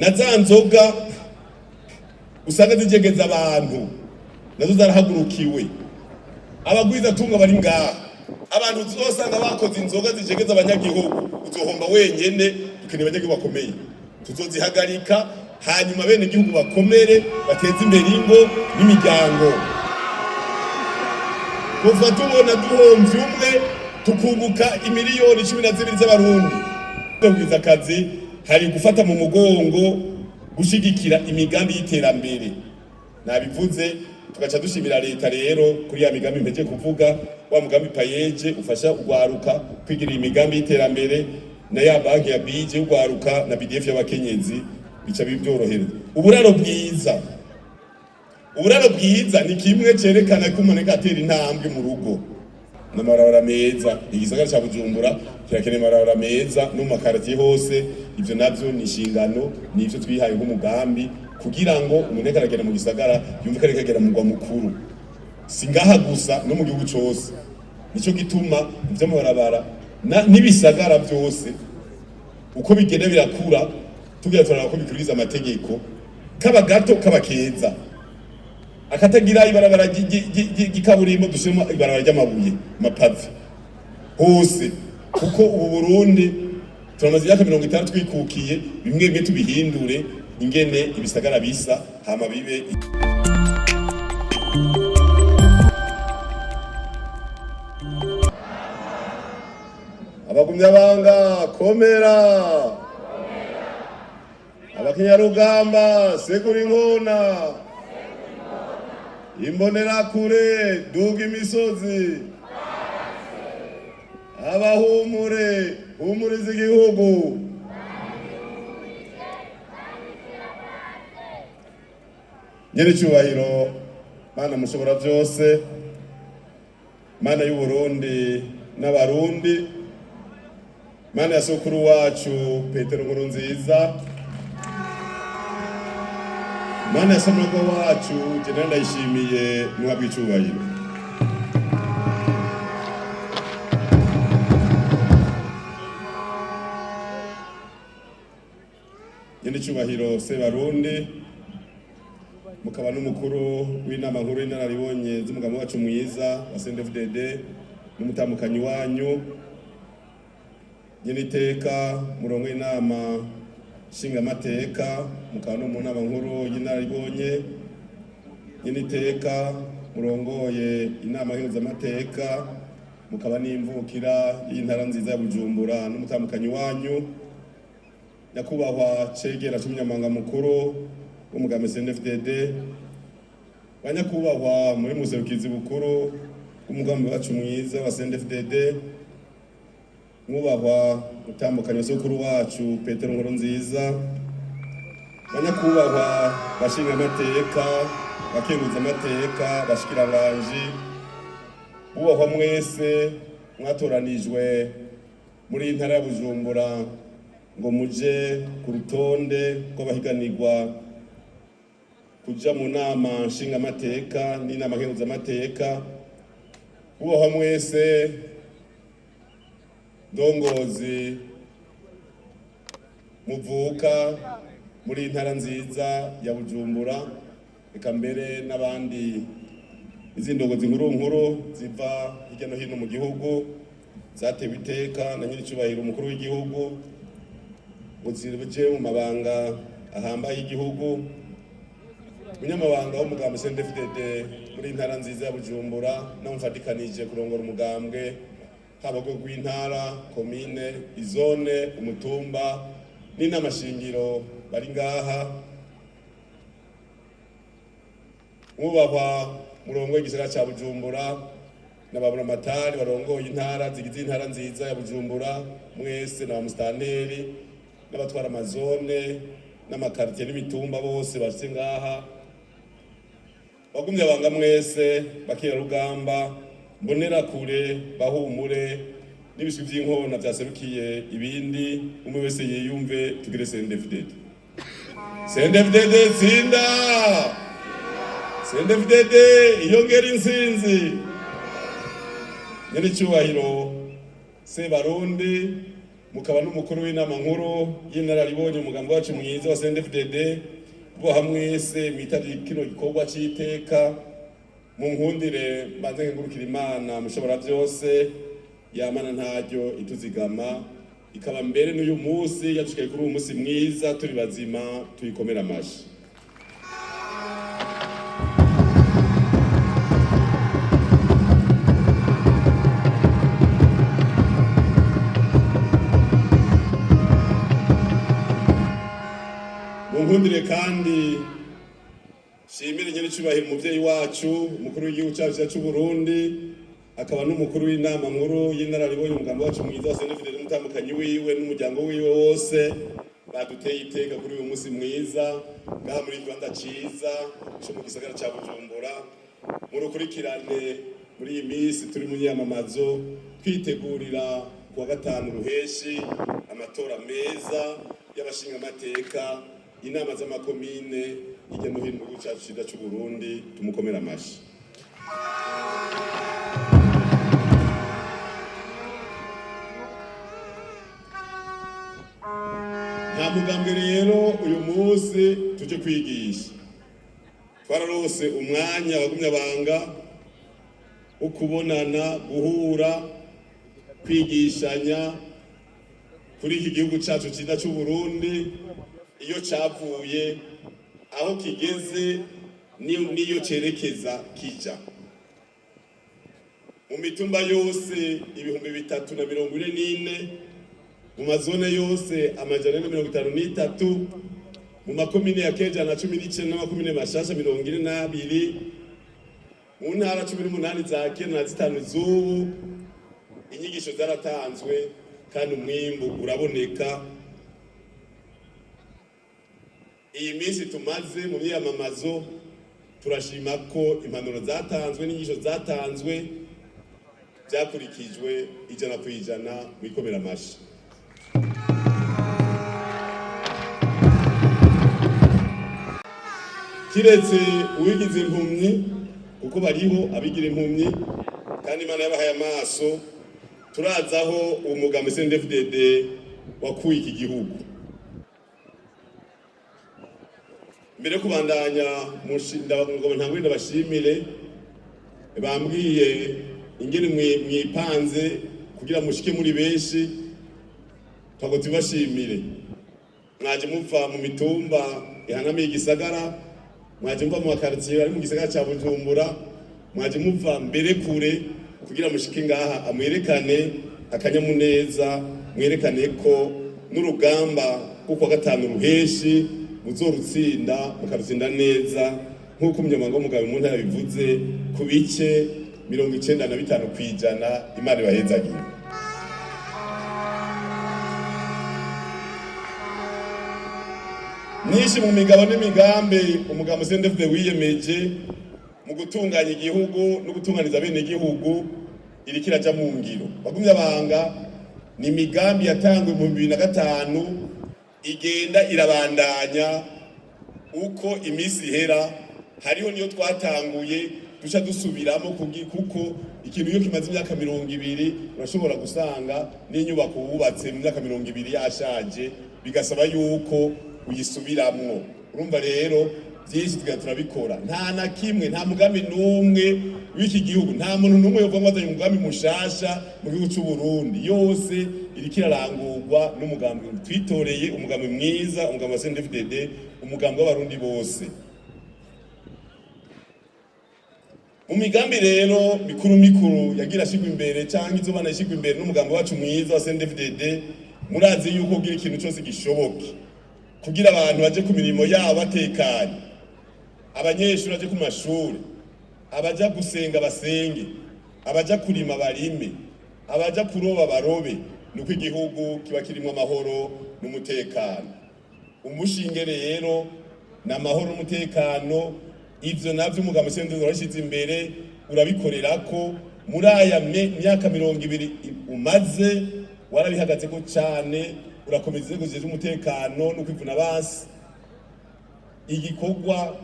na za nzoga usanga zijegeza abantu nazo zarahagurukiwe abagwiza tunga bari ngaha abantu uzosanga bakoze inzoga zijegeza abanyagihugu uzohomba wenyene dukeneye abanyagihugu bakomeye tuzozihagarika hanyuma bene igihugu bakomere bateze imbere ingo n'imiryango kuva tubona duhomvye umwe tukunguka imiliyoni 12 z'abarundi kugwiza akazi hari gufata mu mugongo gushigikira imigambi y'iterambere nabivuze tugaca dushimira leta rero kuri ya migambi mpeje kuvuga wa mugambi payeje ufasha ugwaruka kwigira imigambi y'iterambere na ya banki ya bije ugwaruka na BDF y'abakenyezi bica bibyorohera uburaro bwiza ni kimwe cerekana ko umuntu atera intambwe mu rugo n'amarabara meza igisagara ca Bujumbura kirakeneye amarabara meza no mu makartier hose ivyo navyo ni inshingano nivyo twihaye nk'umugambi kugira ngo umuntu akaragera mu gisagara yumve ko arikagera mu rwa mukuru singaha gusa no mu gihugu cose nico gituma ivyo mabarabara n'ibisagara byose uko bigenda birakura tugira turara ko bikuriza amategeko kaba gato kaba keza akatagira ibarabara gikaburimbo dushema ibarabara ry'amabuye mapave hose kuko ubu Burundi turamaze yaka 60 twikukiye bimwe bimwe tubihindure ingene ibisagara bisa hama bibe abagumyabanga komera abakinyarugamba segura inkona imbonera kure duga imisozi abahumure humuriza igihugu nyir'icyubahiro Mana mushobora byose Mana y'u Burundi n'abarundi Mana ya sokuru wacu Petero Nkurunziza Mana ya samuragwa wacu General Ndayishimiye muhabwa icubahiro nyir'icyubahiro Sebarundi mukaba n'umukuru w'inama nkuru y'inararibonye z'umugabo wacu mwiza wa CNDD-FDD n'umutamukanyi wanyu nyir'iteka murongo y'inama shinga amateka mukaba no mu nama nkuru y'inararibonye nyir'iteka murongoye inama y'inza amateka mukaba n'imvukira y'intara nziza ya Bujumbura n'umutamukanyi wanyu nyakubahwa Cegera cy'umunyamanga mukuru umugambi CNDD-FDD banyakubahwa muri muserukizi bukuru umugambi wacu mwiza wa CNDD-FDD mwubahwa utambukanye sokuru wacu Petero Nkurunziza banyakubahwa bashinga amateka bakenguza amateka bashikiranganje ubahwa mwese mwatoranijwe muri intara ya Bujumbura ngo muje ku rutonde rw'abahiganirwa kuja mu nama nshinga amateka n'inama nkenguza amateka ubahwa mwese ndongozi muvuka muri intara nziza ya Bujumbura eka mbere n'abandi izindongozi nkuru ziva hirya no hino mu gihugu zatewe iteka na nyir'icyubahiro umukuru w'igihugu uzirije mu mabanga ahambaye igihugu umunyamabanga w'umugambi CNDD-FDD muri intara nziza ya Bujumbura namufatikanije kurongora umugambwe haba rwo rw'intara komine izone umutumba n'inamashingiro bari ngaha mwubahwa murongo w'igisagara ca Bujumbura n'ababura amatari barongoye intara zigize intara nziza ya Bujumbura mwese na mustanteri n'abatwara amazone n'amakartier n'imitumba bose bashitse ngaha bagumye abanga mwese bakira rugamba mbonera kure bahumure n'ibishwi by'inkona byaserukiye ibindi umwe wese yiyumve tugire CNDD-FDD tsinda CNDD-FDD iyongera insinzi nyir'icyubahiro Sebarundi mukaba n'umukuru w'inama nkuru y'inararibonye umugambi wacu mwiza wa CNDD-FDD bo hamwese mwitari kino gikorwa cy'iteka mu nkundire mbanze ngurukira Imana mushobora byose yamana ntaryo ituzigama ikaba mbere n'uyu munsi yadushikaye kuri uyu munsi mwiza turi bazima tuyikomera amashi. Nkundire kandi shimire nyene cyubahiro umuvyeyi wacu umukuru w'igihugu cyacu cy'u Burundi akaba n'umukuru w'inama nkuru y'inararibonye umugambi wacu mwiza wa CNDD-FDD n'umutambukanyi wiwe n'umuryango wiwe wose baduteye iteka kuri uyu munsi mwiza ngaha muri Rwanda ciza cyo mu gisagara cya Bujumbura mu rukurikirane muri iyi minsi turi mu nyamamazo twitegurira kuwa gatanu ruheshi amatora meza y'abashinga amateka inama z'amakomine hirya no hino mu gihugu cyacu cyiza cy'u Burundi tumukomera amashi. Nta mugambwe rero uyu munsi tuje kwigisha twararose umwanya wagumye abanga wo kubonana guhura kwigishanya kuri iki gihugu cyacu cyiza cy'u Burundi iyo cyavuye aho kigeze niyo cerekeza kija mu mitumba yose 344 mu mazone yose 153 mu makomine ya Keja na 19 n'amakomine mashasha 22 mu ntara 18 za Kenya na 5 z'ubu inyigisho zaratanzwe kandi umwimbu uraboneka. Iyi minsi tumaze mu myamamazo turashima ko impanuro zatanzwe n'inyigisho zatanzwe byakurikijwe 100% wikomera amashi. Kiretse uwigize impumyi kuko bariho abigira impumyi kandi Imana yabahaye amaso turazaho umugambi CNDD-FDD wakuye iki gihugu. Mbere kubandanya mushinda ngo ntangwenda bashimire bambwiye ingene mwipanze kugira mushike muri benshi twago tubashimire mwaje muva mu mitumba ihanamiye igisagara mwaje muva mu quartier ari mu gisagara cya Bujumbura mwaje muva mbere kure kugira mushike ngaha amwerekane akanyamuneza mwerekane ko n'urugamba kuko gatanu ruheshi muzorutsinda mukarutsinda neza nk'uko umunyamabanga w'umugabo mu ntara bivuze ku bice 95% kwijana. Imana ibahezagiye. Nishi mu migabo n'imigambi umugambi CNDD-FDD wiyemeje mu gutunganya igihugu no gutunganiza bene igihugu iri kiraja mu ngiro bagumye abanga ni imigambi yatangwe mu 2005 igenda irabandanya uko imisi ihera hariho niyo twatanguye dusha dusubiramo kuko ikintu iyo kimaze imyaka 20 urashobora gusanga n'inyubako wubatse mu myaka 20 yashaje bigasaba yuko uyisubiramwo. Urumva rero byinshi turabikora nta na kimwe nta mugambi n'umwe w'iki gihugu nta muntu n'umwe yovuga ngo azanye umugambi mushasha mu gihugu cy'u Burundi yose iri kirarangurwa n'umugambi twitoreye umugambi mwiza umugambi wa CNDD-FDD umugambi w'abarundi bose. Mu migambi rero mikuru yagira ashigwa imbere cyangwa izobana ishigwa imbere n'umugambi wacu mwiza wa CNDD-FDD murazi yuko ugira ikintu cyose gishoboke kugira abantu baje ku mirimo yabo batekanye abanyeshuri baje ku mashuri abaja gusenga basenge abaja kurima barime abaja kuroba barobe nuko igihugu kiba kirimo amahoro n'umutekano. Umushinge rero na amahoro n'umutekano ivyo navyo umugambi CNDD-FDD warashize imbere urabikorera ko muri aya myaka 20 umaze warabihagaze ko cyane urakomeza gujeje umutekano no kwivuna basi igikorwa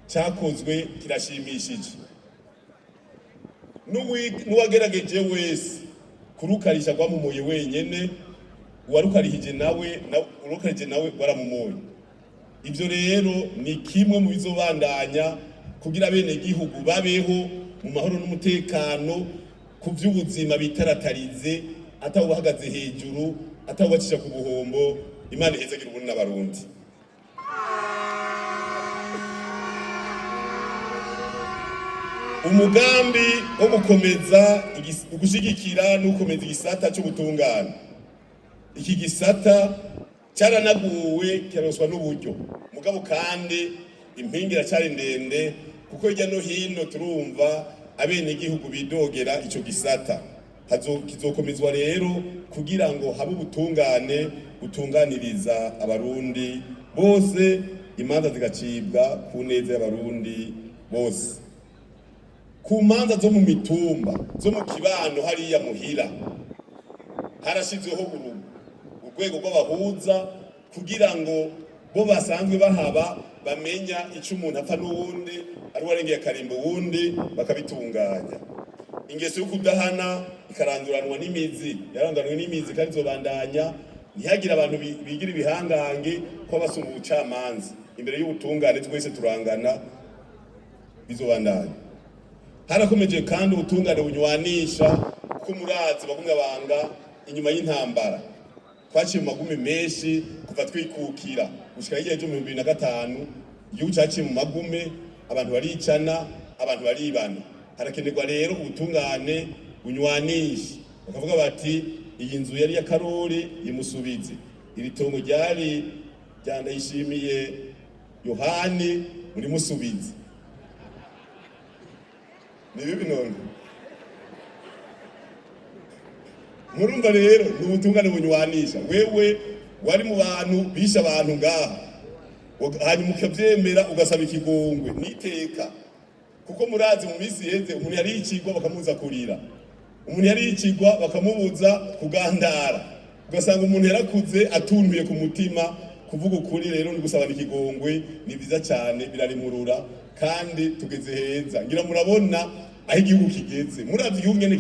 cyakozwe kirashimishije n'uwagerageje wese kurukarisha kwa mumuye wenyene uwarukarihije nawe waramumoye. Ivyo rero ni kimwe mu bizobandanya kugira bene gihugu babeho mu mahoro n'umutekano ku vy'ubuzima bitaratarize ataho bahagaze hejuru ataho bacisha ku buhombo. Imana ihezagira ubuntu n'abarundi. Umugambi wo gukomeza gushigikira no gukomeza igisata cy'ubutungane. Iki gisata cyaranaguwe kiraroswa n'uburyo mugabo kandi impingira cyari ndende kuko hirya no hino turumva abene gihugu bidogera ico gisata. Kizokomezwa rero kugira ngo habe ubutungane gutunganiriza abarundi bose, imanza zigacibwa ku neza y'abarundi bose. Ku manza zo mu mitumba zo mu kibano hariya muhira harashizweho urwego rw'abahuza kugira ngo bo basanzwe bahaba bamenya ico umuntu apfa n'uwundi ari warengeye akarimbo wundi bakabitunganya. Ingeso yo kudahana ikaranduranwa n'imizi, yaranduranwe n'imizi kandi zobandanya. Ntihagira abantu bigira ibihangange ko basuma ubucamanza imbere y'ubutungane twese turangana, bizobandanya. Harakomeje kandi ubutungane bunywanisha kuko murazi bagumyabanga inyuma y'intambara twaciye mu magume menshi kuva twikukira gushika igihe cyo 2005 igihugu cyaciye mu magume, abantu baricana, abantu baribana. Harakenerwa rero ubutungane bunywanisha, bakavuga bati iyi nzu yari ya Karori imusubize, iri tongo ryari Ndayishimiye Yohani muri musubize. Nibi none murumva rero ni ubutungane bunywanisha. Wewe wari mu bantu bisha abantu ngaha hanyuma ukavyemera ugasaba ikigongwe niteka, kuko murazi mu misi yeze umuntu yari yicigwa bakamuza kurira, umuntu yari yicigwa bakamubuza kugandara, ugasanga umuntu yarakuze atunduye ku mutima. Kuvuga ukuri rero ni gusaba ikigongwe ni byiza cyane, birarimurura kandi tugeze heza. Ngira murabona aho igihugu kigeze, muravye igihugu nyene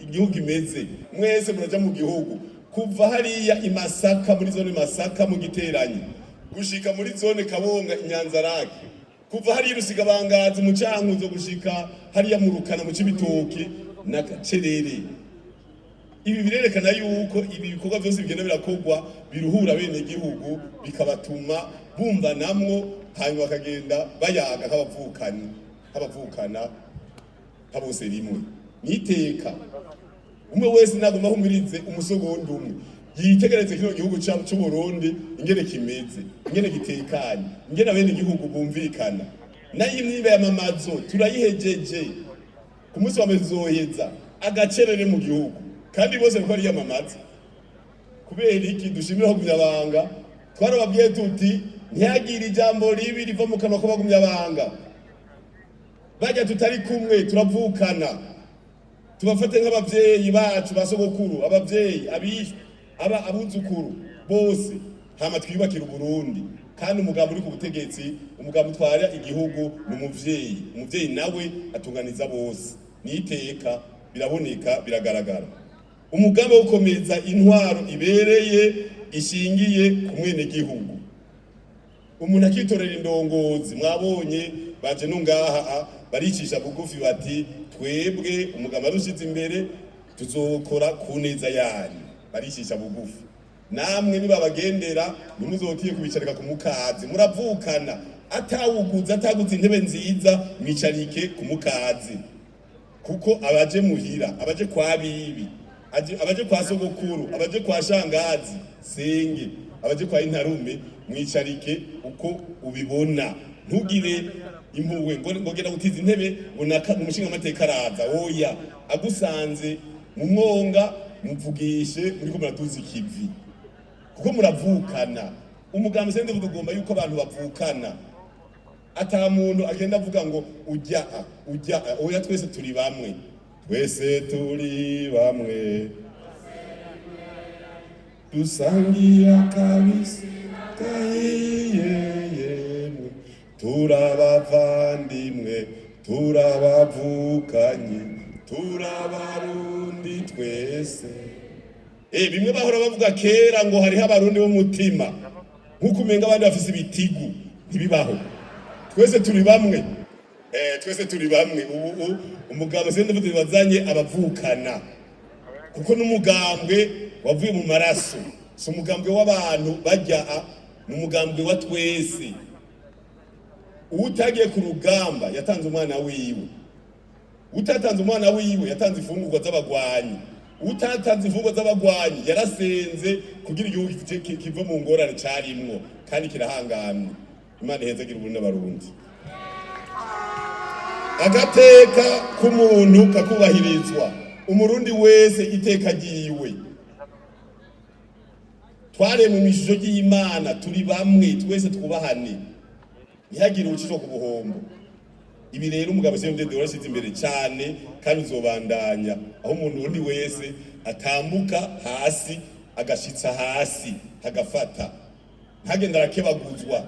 igihugu kimeze. Mwese muraja mu gihugu kuva hariya imasaka muri zone Masaka mu Giteranyi gushika muri zone Kabonga Inyanzarake, kuva hariya Rusigabangazi mu Cankuzo gushika hariya mu Rukana mu Cibitoki na Cerere. Ibi birerekana yuko ibi bikorwa byose bigenda birakogwa biruhura bene gihugu bikabatuma bumva namwo, hanyuma bakagenda bayaga nk'abavukana habose rimwe niteka. Umwe wese nagomba humirize umusogondo umwe yitegereze kino gihugu cy'u Burundi ingene kimeze, ingene gitekanye, ingene abene gihugu bumvikana. Nayo imyibe y'amamazo turayihejeje ku munsi wa mezoheza agacerere mu gihugu kandi bose bako ari yamamaza. Kubera iki dushimira Bagumyabanga? Twarababwiye tuti ntiyagira ijambo ribi riva mu kanwa ko Bagumyabanga. Bajya tutari kumwe turavukana, tubafate nk'abavyeyi bacu basogokuru, abavyeyi abishwe abuzukuru bose, hama twibakira Burundi. Kandi umugambi uri ku butegetsi, umugambi utwara igihugu n'umuvyeyi, umuvyeyi nawe atunganiza bose niteka, biraboneka biragaragara. Umugambi wo gukomeza intwaro ibereye ishingiye ku mwene gihugu. Umuntu akitorera indongozi, mwabonye baje no ngaha baricisha bugufi bati twebwe umugambi arushize imbere tuzokora ku neza yanyu. Baricisha bugufi. Namwe nibabagendera nimuzotiye kubicarika ku mukazi, muravukana, atawuguza ataguze intebe nziza mwicarike ku mukazi, kuko abaje muhira, abaje kwa bibi, abaje kwa sogokuru, abaje kwa shangazi senge, abaje kwa intarume mwicarike uko ubibona. Ntugire impuwe ngo genda gutiza intebe unaka umushinga amateka araza. Oya, agusanze mu mwonga muvugishe muriko muratuza ikivi, kuko muravukana. Umugambi sende ugomba yuko abantu bavukana, ata muntu agenda avuga ngo ujya. Oya, twese turi bamwe, twese turi bamwe, dusangira kabisi kahiyemwe, turabavandimwe, turabavukanyi, turabarundi twese. bimwe bahora bavuga kera ngo hariho abarundi b'umutima nk'uko umenga abandi bafise ibitigu ntibibaho. Twese turi bamwe, twese turi bamwe. Ubu umugambwe CNDD-FDD bazanye abavukana, kuko n'umugambwe wavuye mu maraso, si umugambwe w'abantu bajya, ni umugambwe wa twese. Utagiye ku rugamba yatanze umwana wiwe, utatanze umwana wiwe yatanze ifungurwa z'abagwanyi, utatanze imvugo z'abagwanyi yarasenze kugira igihugu kiva mu ngorane carimwo kandi kirahangamye. Imana ihezagira uburundi n'abarundi. Agateka k'umuntu kakubahirizwa, umurundi wese iteka ryiwe. Twaremwe mu ishusho ry'Imana, turi bamwe, twese twubahane, ntihagire ucishwa ku buhombo. Ibi rero umugabo CNDD warashize imbere cyane kandi uzobandanya, aho umuntu wundi wese atambuka hasi agashitsa hasi agafata, ntagenda arakebaguzwa.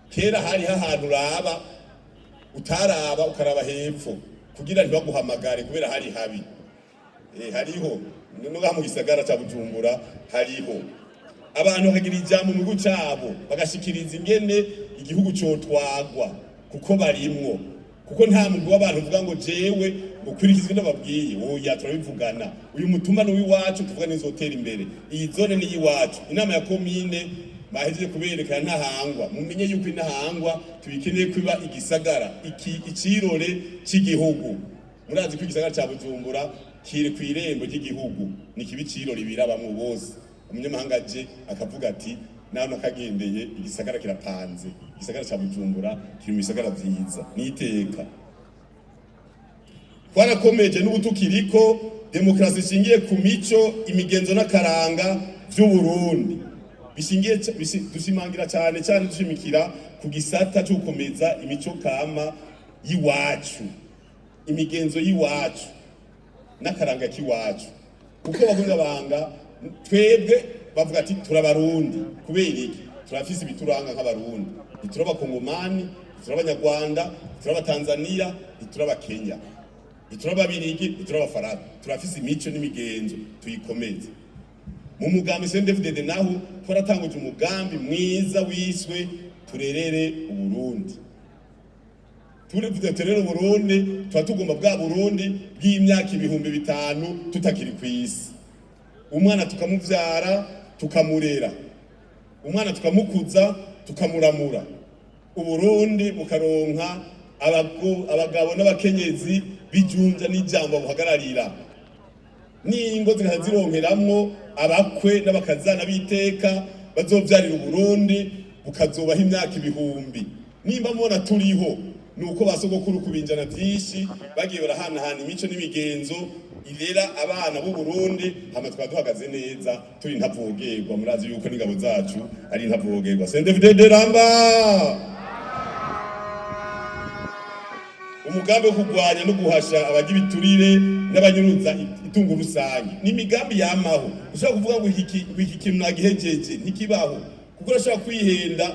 Kera hari ahantu uraba utaraba ukaraba hepfo kugira ntibaguhamagare kubera hari habi. Hariho no mu gisagara ca Bujumbura hariho abantu bakagira ijambo mu gihugu cabo bagashikiriza ingene igihugu cotwagwa kuko barimwo, kuko nta muntu w'abantu uvuga ngo jewe ukurikizwe n'ababwiye. Oya, turabivugana, uyu mutuma ni w'iwacu, tuvuga n'izotera imbere, iyi zone ni y'iwacu. Inama ya komine bahejeje kuberekana Ntahangwa, mumenye yuko Intahangwa tubikeneye kwiba igisagara ikirore cy'igihugu. Murazi ko igisagara ca Bujumbura kiri ku irembo ry'igihugu, ni kibi cirore birabamwe bose. Umunyamahanga aje akavuga ati nawe nakagendeye igisagara kirapanze, igisagara ca Bujumbura kiri mu bisagara vyiza n'iteka. Twarakomeje n'ubutukiriko demokrasi ishingiye ku mico, imigenzo n'akaranga vy'u Burundi. Bishingiye dushimangira cyane dushimikira ku gisata cyo gukomeza imico kama y'iwacu, imigenzo y'iwacu n'akaranga k'iwacu. Kuko bagungabanga twebwe bavuga ati turabarundi kubera iki? Turafise ibituranga nk'abarundi, turabakongomani, turabanyarwanda, turabatanzania, turabakenya, turababirigi, turabafaransa. Turafise imico n'imigenzo tuyikomeze. Mu mugambi CNDD-FDD naho twaratanguje umugambi mwiza wiswe turerere Uburundi. Turerere Uburundi, tugomba bwa Burundi bw'imyaka 5,000 tutakiri kw'isi. Umwana tukamuvyara tukamurera, umwana tukamukuza tukamuramura, Uburundi bukaronka abagabo n'abakenyezi bijunja n'ijambo buhagararira, n'ingo zikazironkeramwo abakwe n'abakazana biteka bazovyarira Uburundi bukazobaho imyaka 1000. Nimba mubona turiho nuko basogokuru kubinjana vyinshi bagiye barahanahana imico n'imigenzo irera abana b'u Burundi, hama twaba duhagaze neza turi ntavogerwa. Murazi yuko n'ingabo zacu ari ntavogerwa. CNDD-FDD ramba! Umugambi wo kurwanya no guhasha abagira ibiturire n'abanyuruza itungo rusange ni imigambi yamaho. Ushobora kuvuga ngo iki kintu nagihejeje ntikibaho, kuko urashobora kwihenda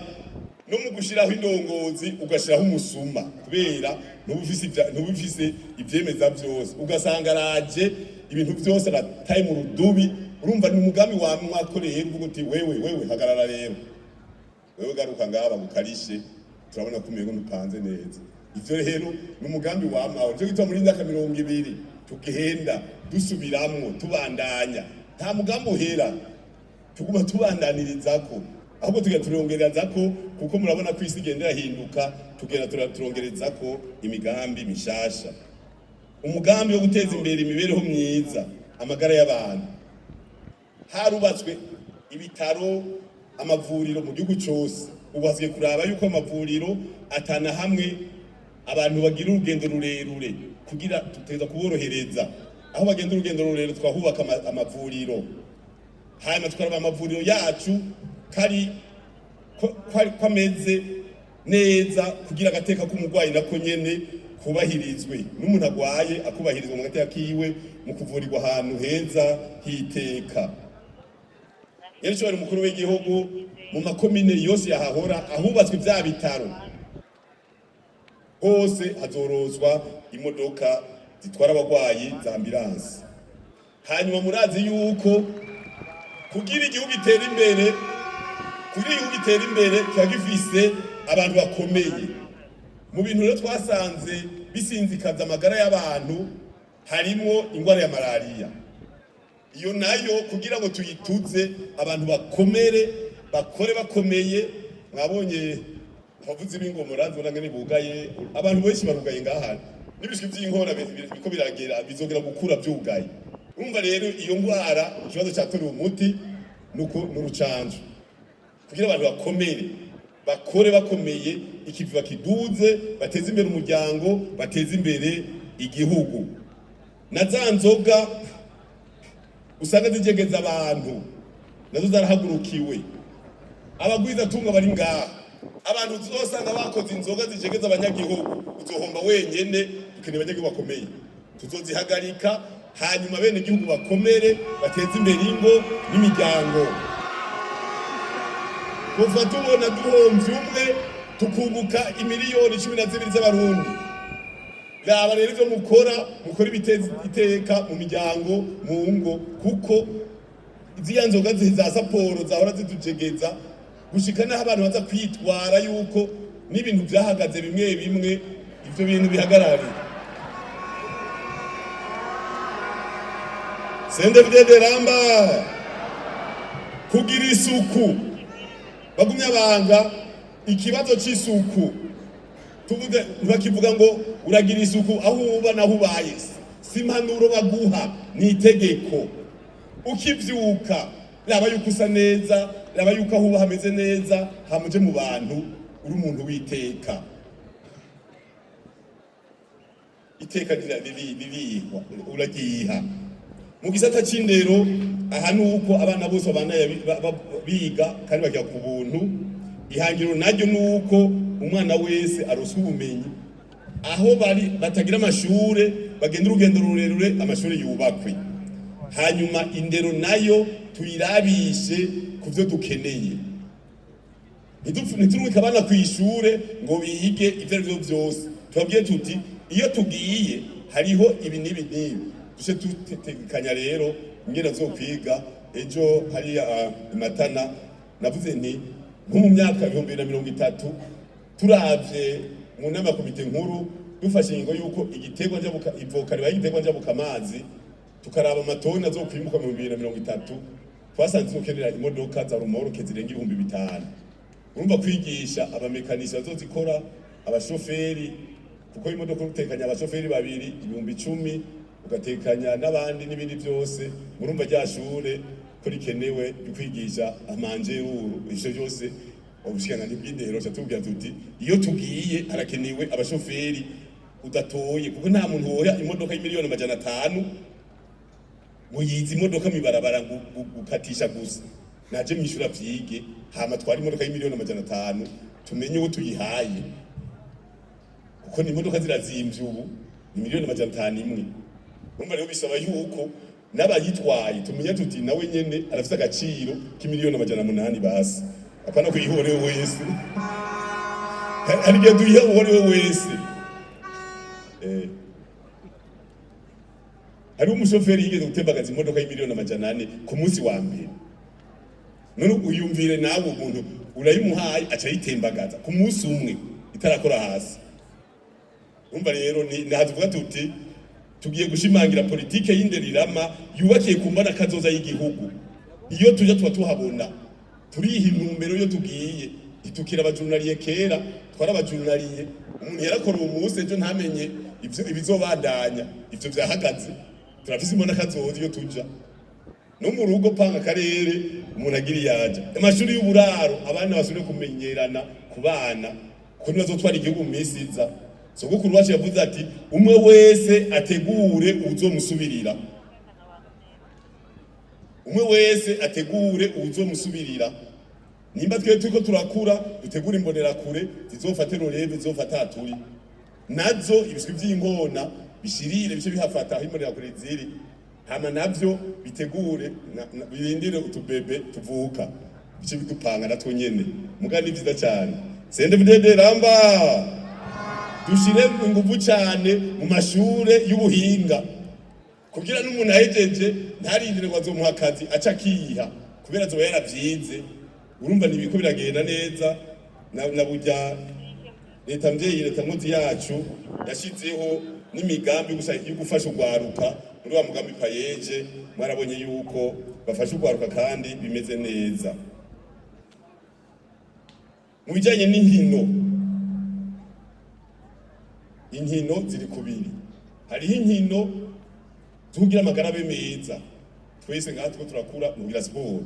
no mu gushiraho indongozi ugashiraho umusuma kubera ntubufise ivyemeza vyose, ugasanga araje ibintu vyose arataye mu rudubi. Urumva ni umugambi wa mwakoreye uvuga uti wewe hagarara rero, wewe garuka ngaba gukarishe, turabona ko umego ntupanze neza. Ivyo rero ni umugambi wamaho, cyo gitwa muri ndaka 20 tukihenda dusubiramwo tubandanya. Nta mugambi uhera, tuguma tubandanirizako, ahubwo turongerezako, kuko murabona ko isi igenda yahinduka, tugenda turongerezako imigambi mishasha. Umugambi wo guteza imbere imibereho myiza, amagara y'abantu. Harubatswe ibitaro, amavuriro mu gihugu cyose. Ubu hasigaye kuraba yuko amavuriro atana hamwe abantu bagira urugendo rurerure, kugira tuteza kuborohereza. Aho bagenda urugendo rurerure twahubaka amavuriro, hanyuma tukaraba amavuriro yacu kari kwameze neza, kugira agateka k'umurwayi nako nyene kubahirizwe, n'umuntu agwaye akubahirizwa mu gateka kiwe mu kuvurirwa ahantu heza hiteka. Yerishobora umukuru w'igihugu mu makomine yose yahahora ahubatswe vya bitaro hose hazorozwa imodoka zitwara abagwayi za ambulance. Hanyuma murazi yuko kugira igihugu gitera imbere kiba gifise abantu bakomeye. Mu bintu rero twasanze bisinzikaza amagara y'abantu harimo ingwara ya malaria. Iyo nayo kugira ngo tuyituze abantu bakore bakomeye. Mwabonye abavuzi b'ingoma nzona ngene bugaye, abantu benshi barugaye ngaha n'ibishwi by'inkora biko biragera bizogera gukura byugaye. Urumva rero iyo ngwara ikibazo cyatorewe umuti nuko n'urucanjo kugira abantu bakore bakomeye, ikiviva kiduze, bateze imbere umuryango, bateze imbere igihugu. Na za nzoga usanga zijegeza abantu nazo zarahagurukiwe. Abagwiza tunga bari ngaha, abantu uzosanga bakoze inzoga zijegeza abanyagihugu, uzohomba wenyene. Dukeneye abanyagihugu bakomeye, tuzozihagarika hanyuma bene igihugu bakomere, bateze imbere ingo n'imiryango. Kuva tubona duhomvye umwe tukunguka imiliyoni 12 z'abarundi. Raba rero ivyo mukora iteka mu miryango, mu ngo, kuko iziya nzoga za saporo zahora zidujegeza gushika naho abantu baza kwitwara yuko n'ibintu byahagaze bimwe ivyo bintu bihagarare. Sendebide Ramba kugira isuku bagumya banga ikibazo c'isuku. Tuvuge bakivuga ngo uragira isuku aho uba naho ubaye, si impanuro baguha, ni itegeko. Ukivyuka raba yuko usa neza, raba yuko aho uba hameze neza, hamuje mu bantu uri umuntu witeka. Iteka lirihwa uragiha mu gisata c'indero. Aha nuko abana bose biga kandi bajya ku buntu. Ihangiro naryo nuko umwana wese aroswa ubumenyi, aho batagira amashure bagenda urugendo rurerure, amashure yubakwe. Hanyuma indero nayo tuyirabishe kuvyo dukeneye. Ntiturumika abana kw'ishure ngo bige ivyo arivyo vyose. Tubabwiye tuti iyo tugiye hariho ibi n'ibi, duce dutegekanya rero ingene azokwiga ejo hariya Matana. Navuze nti nko mu myaka 2030 turavye mu nama komite nkuru dufashe ingingo yuko igiterwa ivoka ribaye igiterwa njabuka amazi, tukaraba amatoni azokwimuka mu 2030, twasanze ukenera imodoka za rumoroke zirenga 5,000. Urumva kwigisha abamekanisha bazozikora, abashoferi, kuko imodoka utekanya abashoferi 2,10,000 ugatekanya n'abandi n'ibindi byose. Murumva rya shure ko rikenewe kwigisha amanjeruru ivyo byose. Ubushikiranganji bw'indero cyatubwira tuti iyo tugiye harakenewe abashoferi udatoye, kuko nta muntu woya imodoka y'imiliyoni 500 muyizi imodoka mibarabara gukatisha gusa. Naje mwishura vyige hama twari imodoka y'imiliyoni 500 tumenye uwo tuyihaye, kuko ni imodoka zirazimvye ubu ni miliyoni 500 Urumva rero bisaba yuko n'abayitwaye tumenye tuti nawe nyene arafite agaciro k'imiliyoni 800 basi. Apana kuyihore wese. Harige tuyihore wese. Hari umushoferi yigeze gutembagaza imodoka y'imiliyoni 400 ku munsi wa mbere. None uyumvire nawe umuntu urayimuhaye aca yitembagaza ku munsi umwe itarakora hasi. Urumva rero ndahavuga tuti tugiye gushimangira politike y'inderirama yubakiye ku mbana kazoza y'igihugu. Iyo tuje tuba tuhabona turiha intumbero yo tugiye, itukira abajurnaliye kera twarabajurnaliye. Umuntu yarakora umunsi ejo ntamenye ibizobandanya, ivyo vyahagaze. Turafise imbona kazoza iyo tuja no mu rugo panga karere umuntu agiri yaje. Amashuri y'uburaro abana basubire kumenyerana ku bana ko bazotwara igihugu mu minsi iza. Sogokuru wacu yavuze ati umwe wese ategure uzomusubirira. Umwe wese ategure uzomusubirira. Nimba twe turiko turakura dutegura imbonera kure zizofate roreve zizofata haturi. Nazo ibiswi by'inkona bishirire bice bihafata aho imbonera kure ziri. Hama navyo bitegure birindire utubebe tuvuka. Bice bidupanga natwo nyene. Mugani vyiza cyane. Sendebide Ramba dushire ingufu cyane mu mashure y'ubuhinga kugira n'umuntu ahejeje ntarindire ngo azomuha akazi aca kiha. kubera zoba yaravyize urumva nibiko biragenda neza na burya leta mvyeyi leta nkozi yacu yashizeho n'imigambi gusa yo gufasha urwaruka muri wa mugambi payeje mwarabonye yuko bafasha urwaruka kandi bimeze neza. Mu bijanye n'inkino ziri kubiri, hariho inkino tugira amagara abe meza, twese ngatwe turakura mugira siporo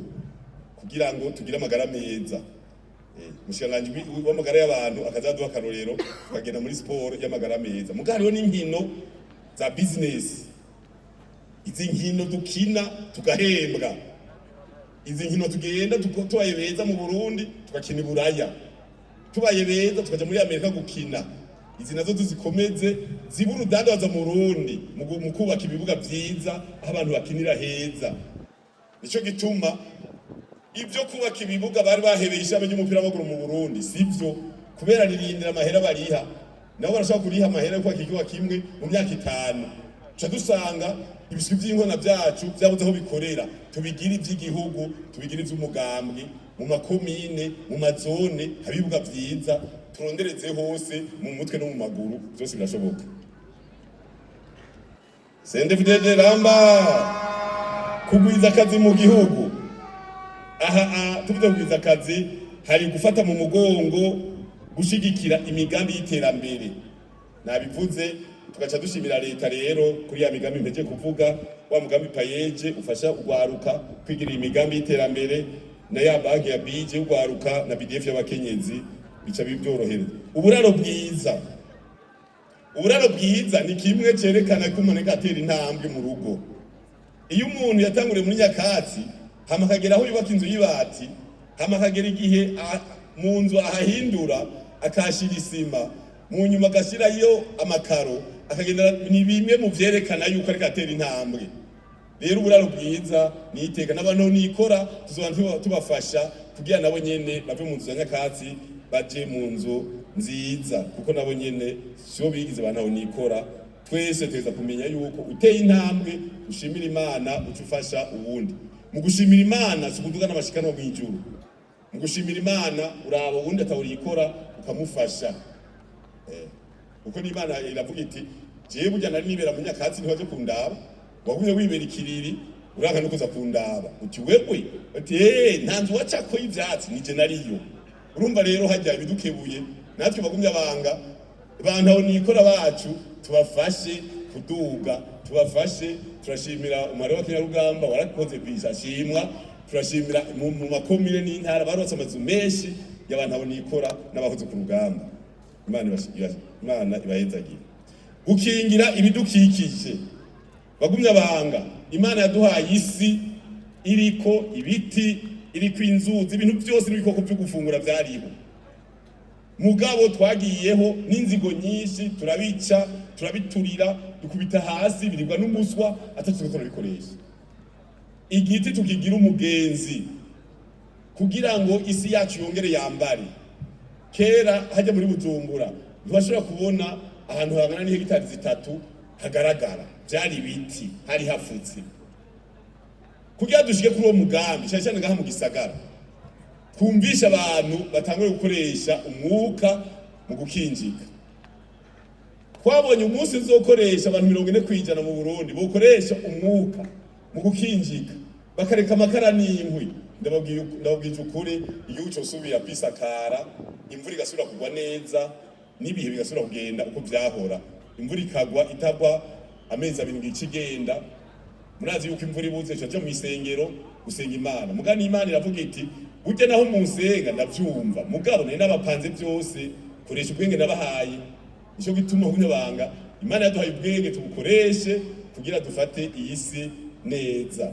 kugira ngo tugire amagara meza. Umushikiranganji w'amagara y'abantu akazaduha akarorero tukagenda muri siporo y'amagara meza. Muga hariho n'inkino za business, izi nkino dukina tugahembwa, izi nkino tugenda tubaye beza mu Burundi tugakina i Buraya, tubaye beza tukaja muri Amerika gukina. Izi nazo tuzikomeze ziba urudandaza mu Burundi mu kubaka ibibuga vyiza aho abantu bakinira heza. Nico gituma ivyo kubaka ibibuga bari bahebeye ishami ry'umupira w'amaguru mu Burundi sivyo, kubera ririndira amahera bariha, nabo barashaka kuriha amahera yo kubaka ikibuga kimwe mu myaka 5. Tuca dusanga ibiswi vy'inkona vyacu vyabuze aho bikorera, tubigira ivy'igihugu, tubigira ivy'umugambwe, mu makomine, mu mazone, habibuga vyiza, turondereze hose mu mutwe no mu maguru, byose birashoboka. CNDD-FDD ramba kugwiza akazi mu gihugu. Tuvuze kugwiza akazi hari gufata mu mugongo gushigikira imigambi y'iterambere. Nabivuze tugaca dushimira leta rero kuri ya migambi mpeje kuvuga, wa mugambi payeje ufasha urwaruka kwigira imigambi y'iterambere, na ya banki ya bije urwaruka na BDF y'abakenyezi bica bibyorohera. Uburaro bwiza ni kimwe cerekana ko umuntu atera intambwe mu rugo. Iyo umuntu yatanguriye muri nyakatsi hama kagera aho yubaka inzu y'ibati, hama kagera igihe mu nzu ahahindura akashira isima, mu nyuma agashirayo amakaro, akagenda ni bimwe mu vyerekana yuko ariko atera intambwe. Rero uburaro bwiza ni iteka n'abantu nikora tuzoba tubafasha kugira nabo nyene bave mu nzu ya nyakatsi baje mu nzu nziza, kuko nabo nyene sho bigize abantu nikora. Twese tuza kumenya yuko uteye intambwe ushimira Imana ucufasha ubundi. Mu gushimira Imana sikuduga n'amashikano mu ijuru. Mu gushimira Imana uraba ubundi atawurikora ukamufasha. Uko n'Imana iravuga iti jewe burya nari nibera mu nyakatsi ntiwaje kundaba, waguye wibera ikiriri uranga no kuza kundaba. Uti wewe uti ntanzu wacako y'ivyatsi nije nariyo. Urumva rero hajya ibidukebuye natwe bagumya banga abantu aho nikora bacu tubafashe kuduga, tubafashe. Turashimira umare wa Kinyarugamba warakoze kwishashimwa, turashimira mu makomine n'intara barose amazu menshi y'abantu aho nikora n'abahoze ku rugamba. Imana ibahezagiye. Gukingira ibidukikije bagumya banga, Imana yaduhaye isi iriko ibiti, iriko inzuzi, ibintu byose n'ibikoko byo gufungura byariho. Mugabo twagiyeho n'inzigo nyinshi, turabica, turabiturira, dukubita hasi, biribwa n'umuswa atatu turabikoresha. Igiti tukigira umugenzi kugira ngo isi yacu yongere yambare. Kera hajya muri Bujumbura ntibashobora kubona ahantu hangana n'ihegitari 3 hagaragara, byari ibiti, hari hafutse. Kugira dushike kuri uwo mugambi cyane ngaha mu gisagara, kumvisha abantu batangure gukoresha umwuka mu gukinjika. Twabonye umunsi nzokoresha abantu 40% mu Burundi bokoresha umwuka mu gukinjika, bakareka amakara n'inkwi. Ndababwije ukuri, igihugu cyosubira kwisakara, imvura igasubira kugwa neza, n'ibihe bigasubira kugenda uko byahora. Imvura ikagwa itagwa amezi 2 ikigenda. Murazi yuko imvura ibuze cyo mu isengero gusenga Imana. Mugani Imana iravuga iti burya naho musenga ndavyumva, mugabo nari nabapanze byose, koresha ubwenge nabahaye. Nico gituma hunyabanga Imana yaduhaye ubwenge tubukoreshe kugira dufate iyi si neza.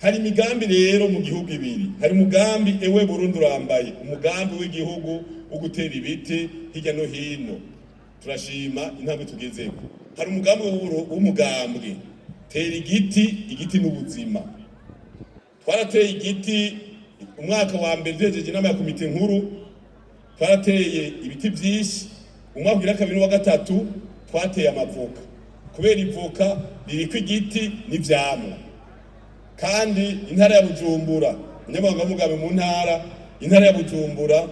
Hari imigambi rero mu gihugu ibiri. Hari umugambi ewe Burundi urambaye, umugambi w'igihugu wo gutera ibiti hirya no hino. Turashima intambwe tugezeko. Hari umugambi w'umugambwe tera igiti n'ubuzima. Twarateye igiti umwaka wa mbere duhejeje inama ya komite nkuru, twarateye ibiti byinshi. Umwaka ugira kabiri wa gatatu twateye amavoka, kubera ivoka ririko igiti n'ivyamwa kandi intara ya Bujumbura umunyamabanga w'umugambi mu ntara intara ya Bujumbura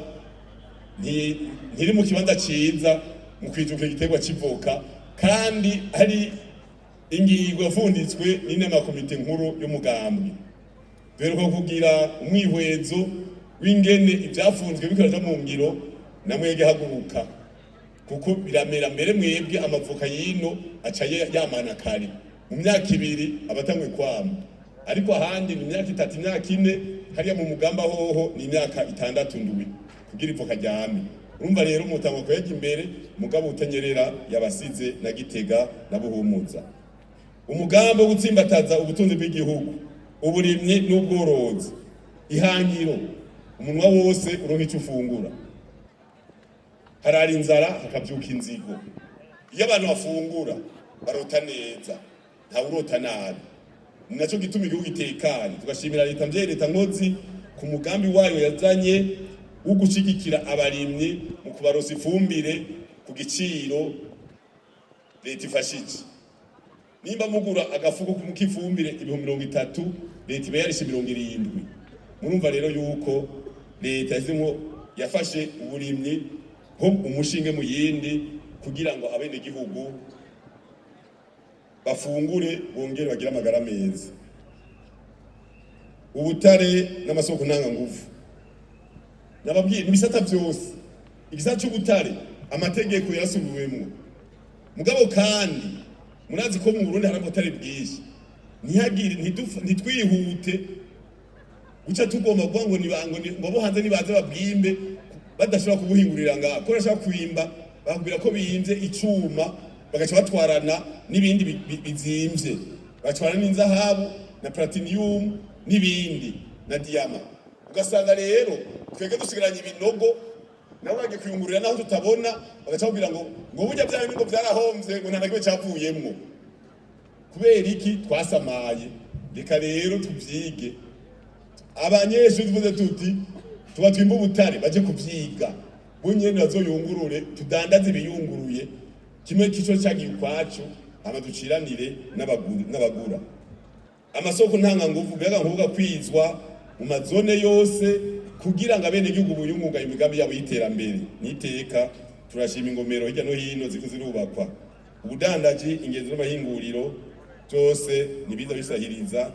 ntiri mu kibanza ciza mu kwijukira igiterwa civoka kandi hari ingingo yafunditswe n'inama komite nkuru y'umugambi duheruka kugira umwihwezo w'ingene ibyafunzwe bikaraja mu ngiro namwege haguruka kuko biramera mbere mwebwe amavoka yino acaye yamana kare mu myaka 2 abatangwe kwama ariko ahandi ni imyaka 3 imyaka 4 hariya mu mugamba hoho ni imyaka 6 ndwi kugira ivoka ryame urumva rero umutangwa ko yaje imbere mugabo utanyerera yabasize na Gitega na Buhumuza umugambo wo gutsimbataza ubutunzi bw'igihugu uburimyi n'ubworozi ihangiro umunwa wose uronka icyo ufungura harari inzara hakabyuka inzigo iyo abantu bafungura barota neza nta urota nabi ninaco gituma igihugu gitekanye tugashimira leta mvye leta nkozi ku mugambi wayo yazanye wo gushigikira abarimyi mu kubarosa ifumbire ku giciro leta ifashije nimba mugura agafuko k'ifumbire 30 leta ibe yarishe 70 murumva rero yuko leta yafashe uburimyi ho umushinge mu yindi kugira ngo abene gihugu bafungure bongere bagira amagara meza ubutare n'amasoko ntanga nguvu nababwiye nibisata byose igisata cy'ubutare amategeko yarasubiwemo mugabo kandi murazi ko mu Burundi hari ubutare bwinshi ntihagire ntitwihute uca tugomba kuvuga ngo nibango bo hanze nibaze babwimbe badashobora kubuhingurira ngaho ko rashaka kwimba bakubwira ko biyimvye icuma bagaca batwarana n'ibindi bizimvye batwarana n'inzahabu na platinum n'ibindi na diamant ugasanga rero twege dusigaranye ibinogo nabo bagiye kwiyungurira naho tutabona bagaca bakubwira ngo burya bya bintu byarahomvye ngo nta nakimwe cyavuyemwo kubera iki twasamaye reka rero tuvyige abanyeshuri tuvuze tuti tuba twimba ubutare baje kuvyiga bunyene bazoyungurure tudandaze ibiyunguruye kimwe kico cyagiye kwacu amaduciranire n'abagura amasoko ntanga nguvu byaga nkuvuga kwizwa mu mazone yose kugira ngo abene gihugu buyunguga imigambi yabo yiterambere niteka turashima ingomero hirya no hino zikuzirubakwa ubudandaji ingenzi n'amahinguriro byose nibiza bisahiriza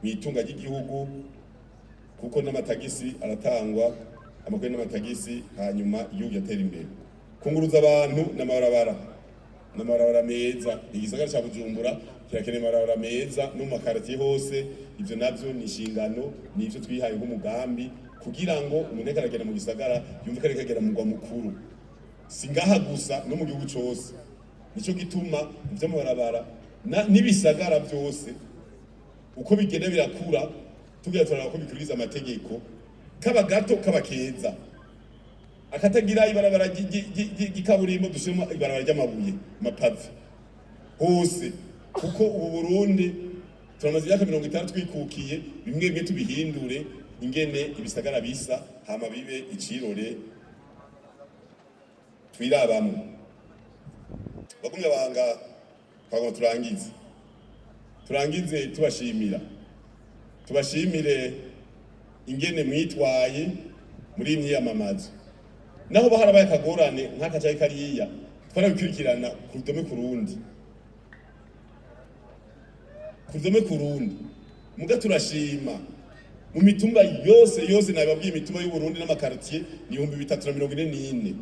mwitunga ry'igihugu kuko n'amatagisi aratangwa amakwe n'amatagisi hanyuma igihugu yatera imbere kunguruza abantu n'amabarabara meza igisagara cya Bujumbura kirakeneye amabarabara meza no mu makaratiye hose ivyo navyo ni inshingano nivyo twihaye nk'umugambi kugira ngo umuntu akaragera mu gisagara yumve kare kagera mu ngwa mukuru singaha gusa no mu gihugu cyose nico gituma ivyo amabarabara n'ibisagara byose uko bigenda birakura tugira turarako bikuriza amategeko kaba gato kaba keza akatagira ibarabara gikaburimbo dushema ibarabara ry'amabuye mapave hose kuko ubu Burundi turamaze imyaka 50 twikukiye bimwe tubihindure ingene ibisagara bisa hama bibe icirore twirabamwe bagumye banga kwago turangize tubashimire ingene mwitwaye muri imyiyamamazo naho baharabaye akagorane nk'akacaye kariya twarabikurikirana ku rudome ku rundi muga turashima mu mitumba yose nababwiye imitumba y'u Burundi n'amakartier ni 344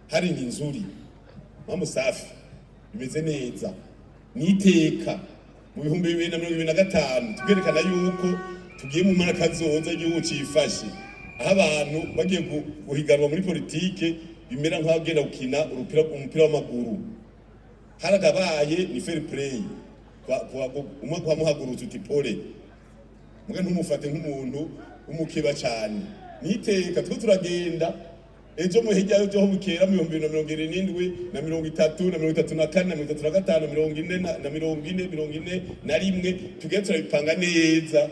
hari n'inzuri mamusafi bimeze neza niteka mu 2025 tugerekana yuko tugiye mu maraka zoza igihugu cifashe aho abantu bagiye guhiganwa muri politike bimera nk'abagenda gukina umupira w'amaguru haragabaye ni fair play umwe kwa muhagurutse utipole muga ntumufate nk'umuntu umukeba cyane niteka two turagenda ejo mu hijya yo ho bukera mu 2027 na 30 na 34 na 35 na 40 na rimwe tugiye turabipanga neza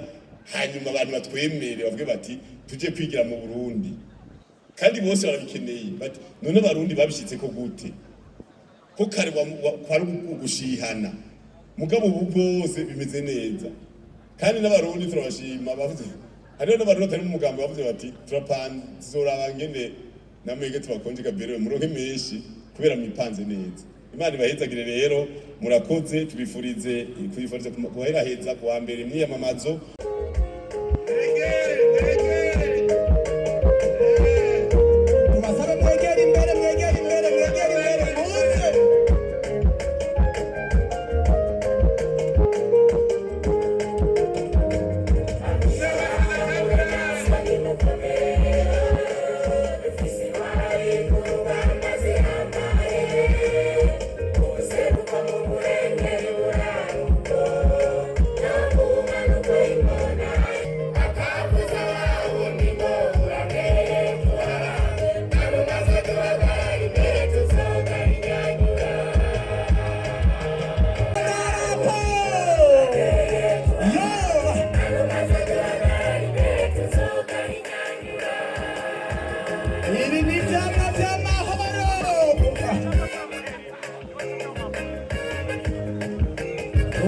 hanyuma abantu batwemere bavuge bati tuje kwigira mu Burundi kandi bose barabikeneye bati none abarundi babishitse ko gute ko kare kwari ugushihana mugabo ubu bwose bimeze neza kandi n'abarundi turabashima bavuze hariho n'abarundi batari mu mugambi bavuze bati turapazoraba ngene namwege tubakonjeka berewe muronke menshi kubera mwipanze neza. Imana ibahezagire rero, murakoze, tubifurize kuheraheza kuwa mbere mwiyamamazo.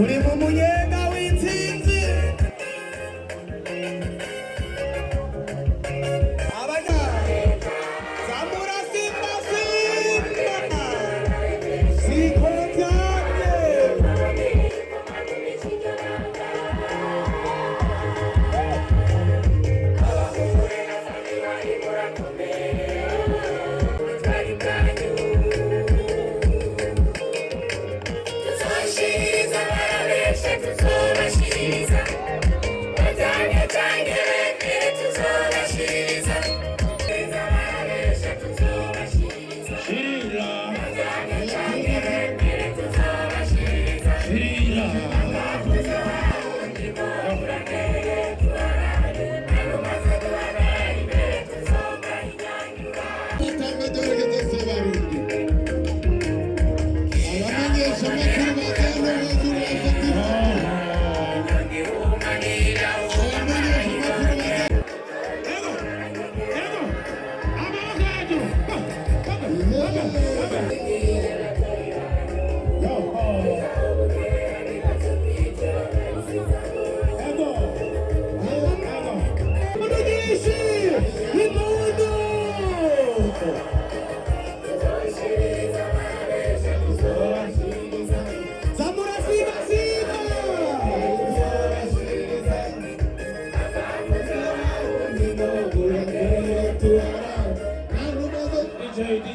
Uri mu munyenga w'intsinzi abanya zamura simba simba siko cyane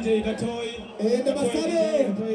DJ Gatoy. Basale.